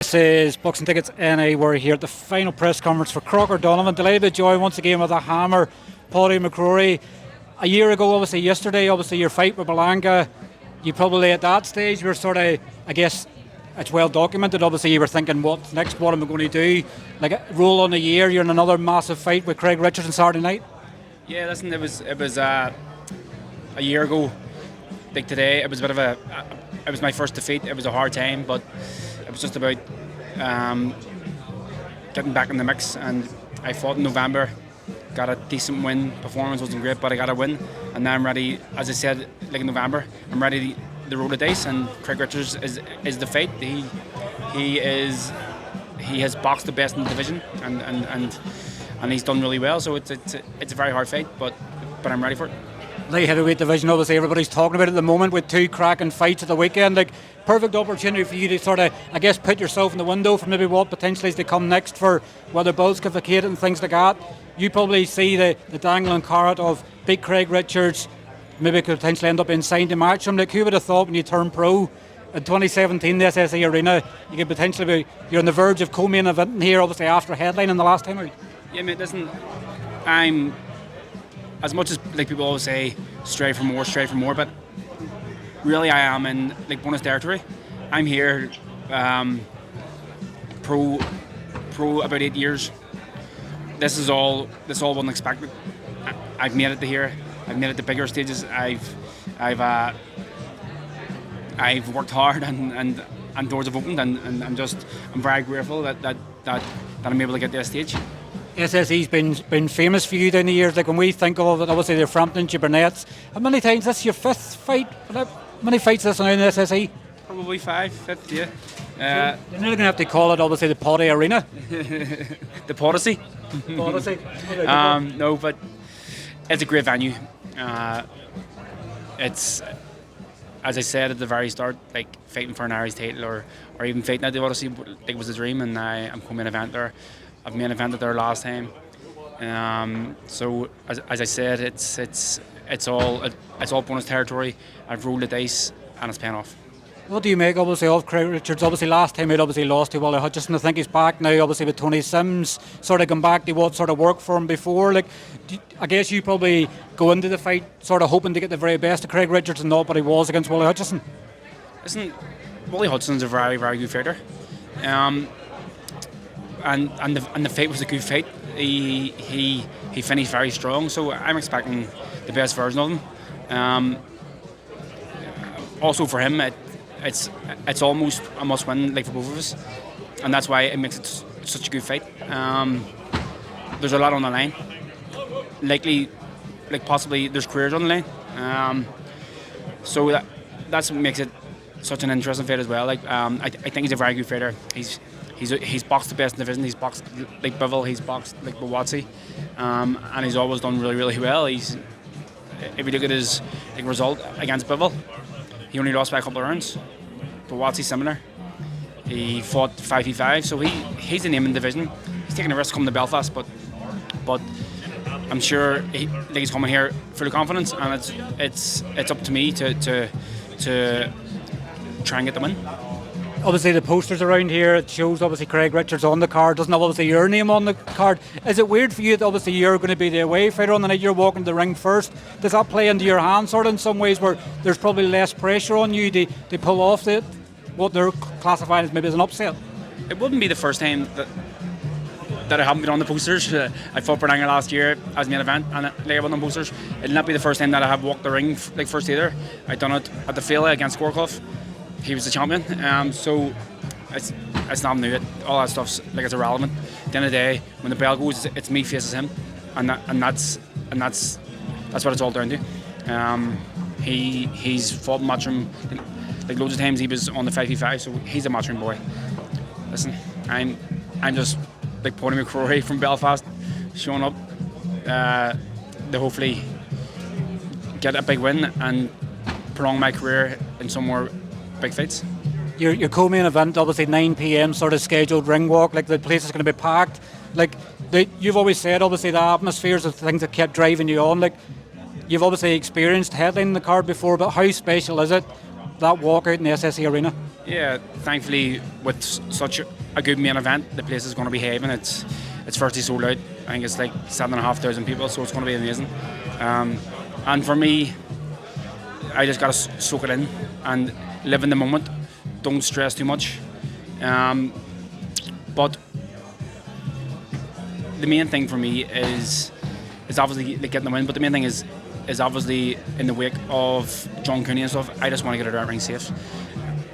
This is Bucks and Tickets NA. We're here at the final press conference for Crocker Donovan. Delighted to join once again with a hammer, Padraig McCrory. A year ago, obviously yesterday, your fight with Belanga, you probably at that stage were sort of, I guess, it's well documented. Obviously, you were thinking, what's next? What am I going to do? Like, roll on a year, you're in another massive fight with Craig Richards on Saturday night. Yeah, listen, it was a year ago. Like today, it was a bit of it was my first defeat. It was a hard time, but it was just about getting back in the mix. And I fought in November, got a decent win. Performance wasn't great, but I got a win. And now I'm ready. As I said, like in November, I'm ready to roll the dice. And Craig Richards is the fight. He has boxed the best in the division, and he's done really well. So it's a very hard fight, but I'm ready for it. Light heavyweight division, obviously everybody's talking about it at the moment with two cracking fights at the weekend. Like, perfect opportunity for you to sort of, I guess, put yourself in the window for maybe what potentially is to come next for whether belts get vacated and things like that. You probably see the dangling carrot of big Craig Richards maybe could potentially end up being signed to matchroom. Like, who would have thought when you turned pro in 2017, the SSE Arena, you could potentially be, you're on the verge of co-main event here, obviously after headlining the last time out? Yeah, mate, listen, I'm, as much as like people always say, strive for more, but really I am in like bonus territory. I'm here pro about 8 years. This all wasn't expected. I've made it to here. I've made it to bigger stages. I've worked hard and doors have opened, and I'm very grateful that I'm able to get to this stage. SSE's been famous for you down the years. Like, when we think of it, obviously the Framptons, your Burnett's. How many times? This is your fifth fight? How many fights is this now in the SSE? Probably fifth, yeah. You're nearly going to have to call it, obviously, the Paddy Arena. The Podyssey. Podyssey. No, but it's a great venue. It's, as I said at the very start, like fighting for an Irish title or even fighting at the Odyssey, it was a dream, and I'm co-main event there. I've main evented there last time. So as I said, it's all bonus territory. I've rolled the dice and it's paying off. What do you make, obviously, of Craig Richards? Obviously, last time he'd obviously lost to Willie Hutchison. I think he's back now, obviously, with Tony Sims, sort of come back to what sort of worked for him before. Like, I guess you probably go into the fight sort of hoping to get the very best of Craig Richards and not what he was against Willie Hutchison. Listen, Willie Hutchison's a very, very good fighter. And the fight was a good fight. He finished very strong, so I'm expecting the best version of him. Also for him, it's almost a must-win, like for both of us, and that's why it makes it such a good fight. There's a lot on the line. Likely, like possibly, there's careers on the line. So that's what makes it such an interesting fight as well. Like I think he's a very good fighter. He's boxed the best in the division. He's boxed like Bivol, he's boxed like Bawatsi, and he's always done really, really well. If you look at his result against Bivol, he only lost by a couple of rounds. Bawatsi similar. He fought 5v5, so he's the name in the division. He's taking a risk coming to Belfast, but I'm sure he's coming here full of confidence, and it's up to me to try and get the win. Obviously the posters around here, it shows obviously Craig Richards on the card, doesn't have obviously your name on the card. Is it weird for you that obviously you're going to be the away fighter on the night, you're walking the ring first? Does that play into your hands sort of in some ways where there's probably less pressure on you to pull off what they're classifying as maybe as an upset? It wouldn't be the first time that I haven't been on the posters. I fought Berlanga last year as main event and I wasn't on posters. It'll not be the first time that I have walked the ring like first either. I done it at the Fela against Scoreclough. He was the champion, so it's not new. All that stuff's like it's irrelevant. At the end of the day, when the bell goes, it's me faces him, and that's what it's all down to. He's fought matchroom like loads of times. He was on the 5v5, so he's a matchroom boy. Listen, I'm just like Padraig McCrory from Belfast, showing up to hopefully get a big win and prolong my career in some more big fights. Your co-main event, obviously 9 p.m. sort of scheduled ring walk, like the place is going to be packed. Like you've always said, obviously the atmospheres of things that kept driving you on. Like, you've obviously experienced headlining the card before, but how special is it that walkout in the SSE Arena? Yeah, thankfully with such a good main event, the place is going to be heaving. It's firstly sold out. I think it's like 7,500 people, so it's going to be amazing. And for me, I just got to soak it in and live in the moment. Don't stress too much. But the main thing for me is obviously like getting the win. But the main thing is obviously in the wake of John Cooney and stuff, I just want to get it out ring safe.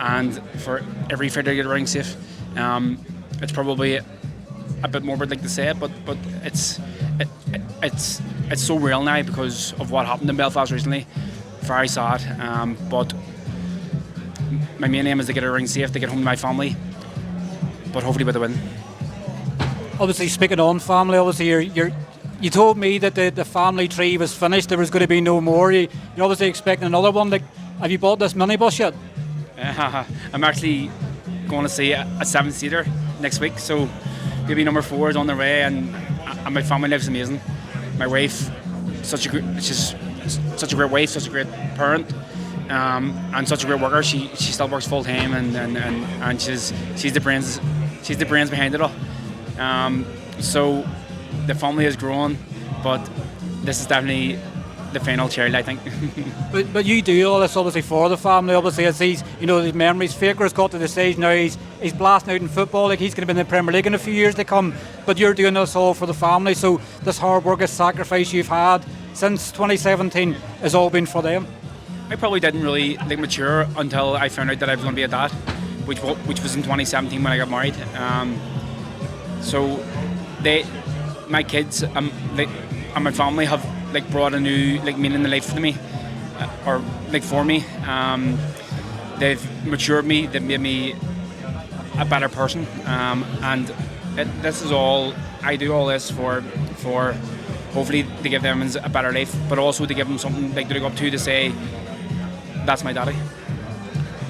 And for every fighter to get it ring safe, it's probably a bit morbid like to say it, but it's so real now because of what happened in Belfast recently. Very sad. But my main aim is to get it ring safe, to get home to my family, but hopefully with a win. Obviously, speaking on family, obviously you told me that the family tree was finished. There was going to be no more. You're obviously expecting another one. Like, have you bought this minibus yet? I'm actually going to see a 7-seater next week, so baby number 4 is on the way, and my family lives amazing. My wife, such a great wife, such a great parent, and such a great worker. She still works full time, and she's the brains behind it all. So the family has grown, but this is definitely the final child, I think. but you do all this obviously for the family. Obviously, as these these memories. Faker's got to the stage now. He's blasting out in football. Like, he's going to be in the Premier League in a few years to come. But you're doing this all for the family. So this hard work, this sacrifice you've had since 2017 has all been for them. I probably didn't really mature until I found out that I was going to be a dad, which was in 2017 when I got married. So my kids and my family have brought a new meaning in life to me, or for me. They've matured me. They've made me a better person. And this is all I do. All this for hopefully to give them a better life, but also to give them something to look up to say, that's my daddy.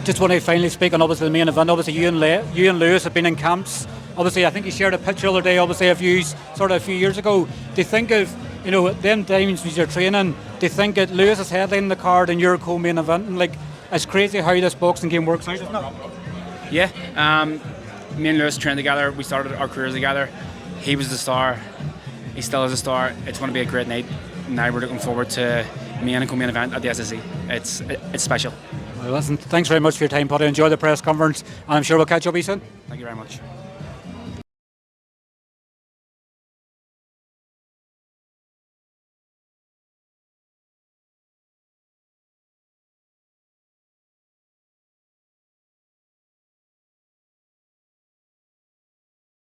Just want to finally speak on obviously the main event. Obviously you and Lewis have been in camps. Obviously I think you shared a picture the other day, obviously of you sort of a few years ago. Do you think of them times when you're training, do you think that Lewis is headlining the card and you're co-main event, and it's crazy how this boxing game works out, isn't it? Yeah, me and Lewis trained together. We started our careers together. He was the star. He still is a star. It's going to be a great night. Now we're looking forward to me and a co-main event at the SSE. It's special. Well, listen, thanks very much for your time, Paddy. Enjoy the press conference, and I'm sure we'll catch up with you soon. Thank you very much.